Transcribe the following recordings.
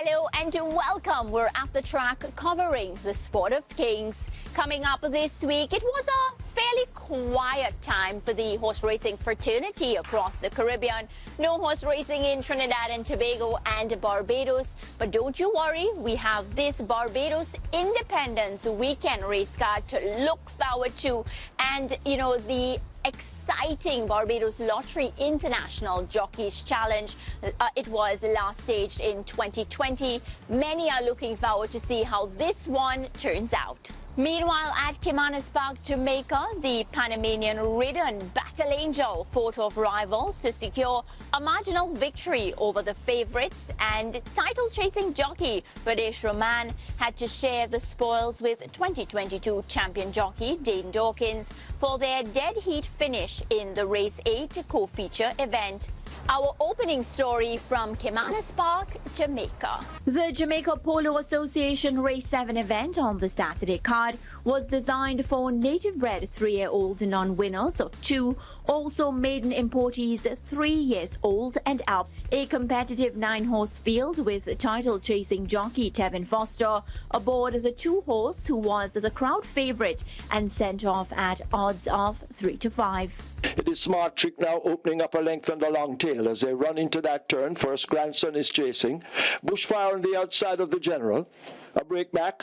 Hello and welcome. We're at the track covering the Sport of Kings. Coming up this week, it was a fairly quiet time for the horse racing fraternity across the Caribbean. No horse racing in Trinidad and Tobago and Barbados. But don't you worry, we have this Barbados Independence Weekend race card to look forward to. And, you know, the exciting Barbados Lottery International Jockeys Challenge. It was last staged in 2020. Many are looking forward to see how this one turns out. Meanwhile, at Caymanas Park, Jamaica, the Panamanian-ridden Battle Angel fought off rivals to secure a marginal victory over the favourites, and title-chasing jockey British Roman had to share the spoils with 2022 champion jockey Dane Dawkins for their dead heat finish in the Race 8 co-feature event. Our opening story from Caymanas Park, Jamaica. The Jamaica Polo Association Race 7 event on the Saturday card was designed for native-bred 3-year-old non-winners of 2, also maiden importees 3 years old and up. A competitive 9-horse field with title-chasing jockey Tevin Foster aboard the 2-horse who was the crowd favourite and sent off at odds of 3 to 5. It is Smart Trick now opening up a length on the long tail as they run into that turn. First grandson is chasing. Bushfire on the outside of the general. A break back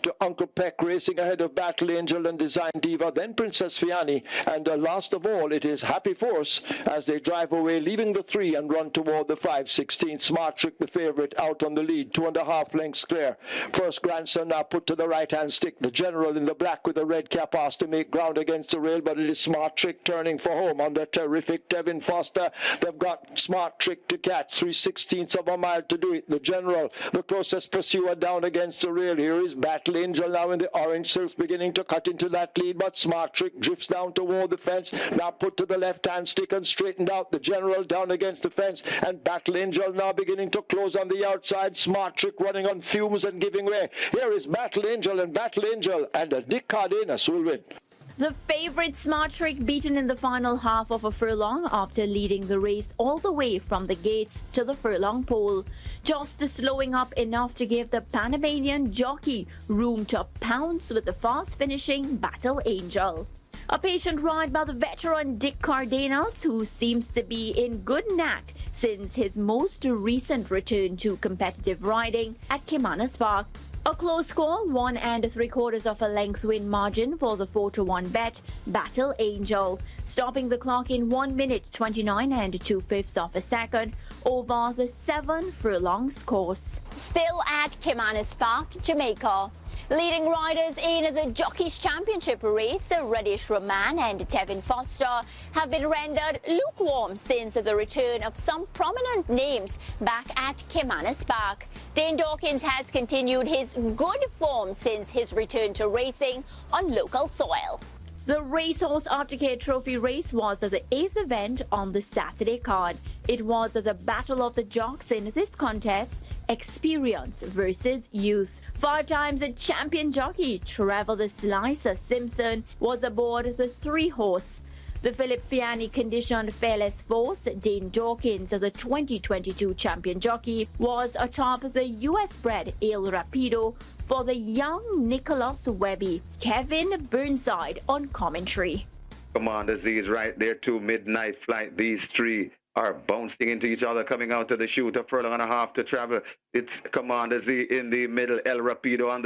to Uncle Peck racing ahead of Battle Angel and Design Diva, then Princess Fiani, and last of all it is Happy Force as they drive away, leaving the 3 and run toward the 5/16. Smart Trick, the favourite, out on the lead, 2.5 lengths clear. First grandson now put to the right-hand stick. The general in the black with the red cap asked to make ground against the rail, but it is Smart Trick turning for home under terrific Tevin Foster. They've got Smart Trick to catch, 3/16 of a mile to do it. The general, the closest pursuer, down against the rail. Here is Battle Angel now in the orange silks, beginning to cut into that lead, but Smart Trick drifts down toward the fence, now put to the left-hand stick and straightened out. The general down against the fence, and Battle Angel now beginning to close on the outside. Smart Trick running on fumes and giving way. Here is Battle Angel, and Dick Cardenas will win. The favourite Smart Trick beaten in the final half of a furlong after leading the race all the way from the gates to the furlong pole, just slowing up enough to give the Panamanian jockey room to pounce with the fast-finishing Battle Angel. A patient ride by the veteran Dick Cardenas, who seems to be in good knack since his most recent return to competitive riding at Caymanas Park. A close score, 1 3/4 of a length win margin for the 4-1 bet, Battle Angel, stopping the clock in 1 minute 29 2/5 of a second over the 7 furlongs course. Still at Caymanas Park, Jamaica. Leading riders in the Jockeys Championship race, British Roman and Tevin Foster, have been rendered lukewarm since the return of some prominent names back at Caymanas Park. Dane Dawkins has continued his good form since his return to racing on local soil. The Racehorse Aftercare Trophy race was the 8th event on the Saturday card. It was the battle of the jocks in this contest, experience versus youth. 5 times a champion jockey, Trevor the Slicer Simpson, was aboard the 3-horse. The Philip Fiani conditioned Fearless Force, Dane Dawkins, as a 2022 champion jockey, was atop the US-bred El Rapido for the young Nicholas Webby. Kevin Burnside on commentary. Commander Z is right there too. Midnight Flight. These 3 are bouncing into each other, coming out of the chute. A furlong and a half to travel. It's Commander Z in the middle, El Rapido on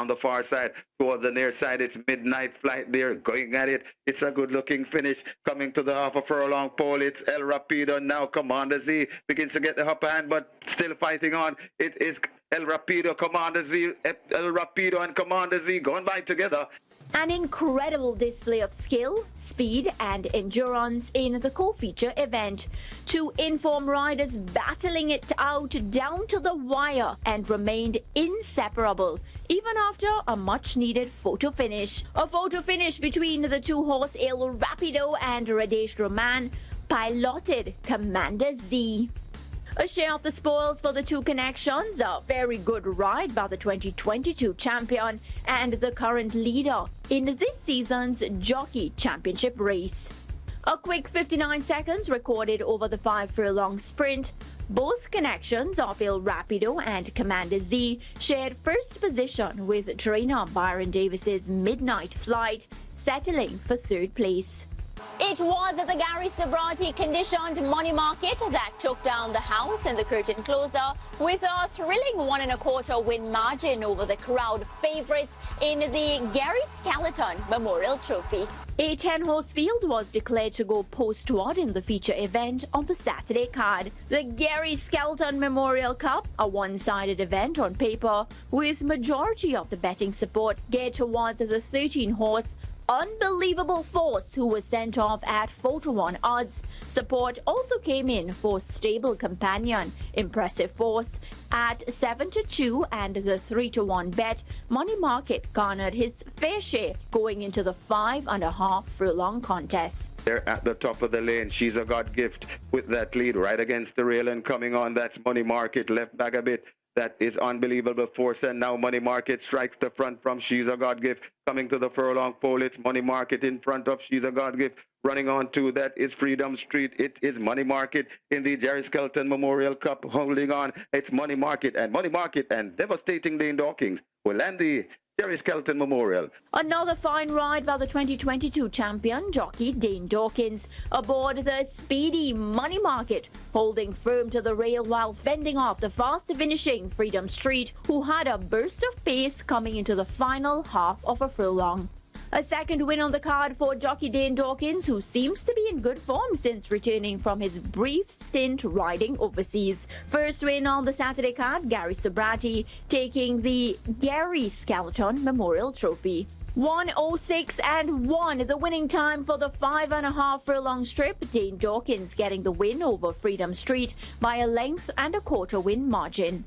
the far side. Towards the near side, it's Midnight Flight there, going at it. It's a good-looking finish. Coming to the half a furlong pole, it's El Rapido now. Commander Z begins to get the upper hand, but still fighting on. It is El Rapido, Commander Z, El Rapido and Commander Z going by together. An incredible display of skill, speed and endurance in the co-feature event. 2 informed riders battling it out down to the wire and remained inseparable even after a much-needed photo finish. A photo finish between the 2-horse El Rapido and British Roman piloted Commander Z. A share of the spoils for the 2 connections, a very good ride by the 2022 champion and the current leader in this season's Jockey Championship race. A quick 59 seconds recorded over the 5 furlong sprint. Both connections of Il Rapido and Commander Z shared first position with trainer Byron Davis's Midnight Flight, settling for third place. It was the Gary Sobrati conditioned money market that took down the house in the curtain closer with a thrilling 1 1/4 win margin over the crowd favourites in the Gary Skelton Memorial Trophy. A 10-horse field was declared to go postward in the feature event on the Saturday card. The Gary Skelton Memorial Cup, a one-sided event on paper, with majority of the betting support geared towards the 13-horse Unbelievable Force, who was sent off at 4-1 odds. Support also came in for Stable Companion, Impressive Force at 7-2, and the 3-1 bet. Money Market garnered his fair share going into the 5.5 furlong contest. They're at the top of the lane. She's a God gift with that lead right against the rail and coming on. That's Money Market left back a bit. That is Unbelievable Force, and now Money Market strikes the front from She's a God Gift. Coming to the furlong pole, it's Money Market in front of She's a God Gift. Running on to that is Freedom Street. It is Money Market in the Jerry Skelton Memorial Cup. Holding on, it's Money Market and devastating Dane Dawkins will land the Jerry Skelton Memorial. Another fine ride by the 2022 champion jockey Dane Dawkins aboard the speedy Money Market, holding firm to the rail while fending off the fast finishing Freedom Street, who had a burst of pace coming into the final half of a furlong. A second win on the card for jockey Dane Dawkins, who seems to be in good form since returning from his brief stint riding overseas. First win on the Saturday card, Gary Sobrati taking the Gary Skelton Memorial Trophy. 1:06.1, the winning time for the 5.5 furlong strip. Dane Dawkins getting the win over Freedom Street by a 1.25 win margin.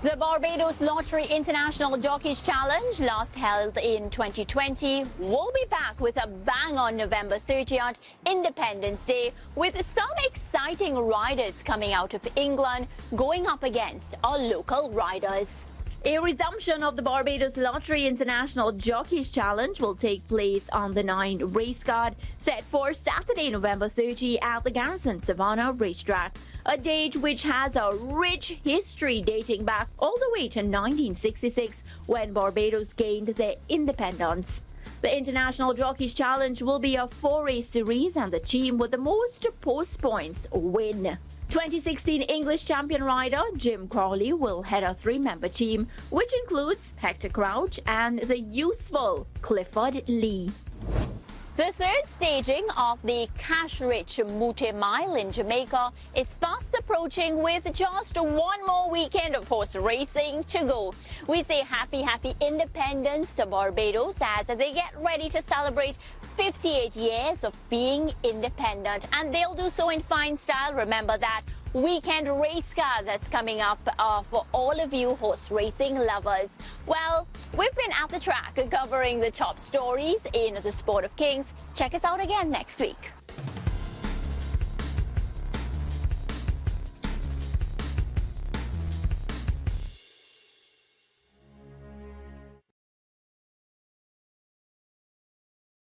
The Barbados Lottery International Jockeys Challenge, last held in 2020, will be back with a bang on November 30th, Independence Day, with some exciting riders coming out of England going up against our local riders. A resumption of the Barbados Lottery International Jockeys Challenge will take place on the 9 race card, set for Saturday, November 30 at the Garrison Savannah Racetrack, a date which has a rich history dating back all the way to 1966, when Barbados gained their independence. The International Jockeys Challenge will be a 4-race series, and the team with the most post points win. 2016 English champion rider Jim Crawley will head a 3-member team, which includes Hector Crouch and the useful Clifford Lee. The third staging of the cash-rich Mute Mile in Jamaica is fast approaching, with just one more weekend of horse racing to go. We say happy independence to Barbados as they get ready to celebrate 58 years of being independent, and they'll do so in fine style. Remember that weekend race card that's coming up for all of you horse racing lovers. Well, we've been at the track covering the top stories in the Sport of Kings. Check us out again next week.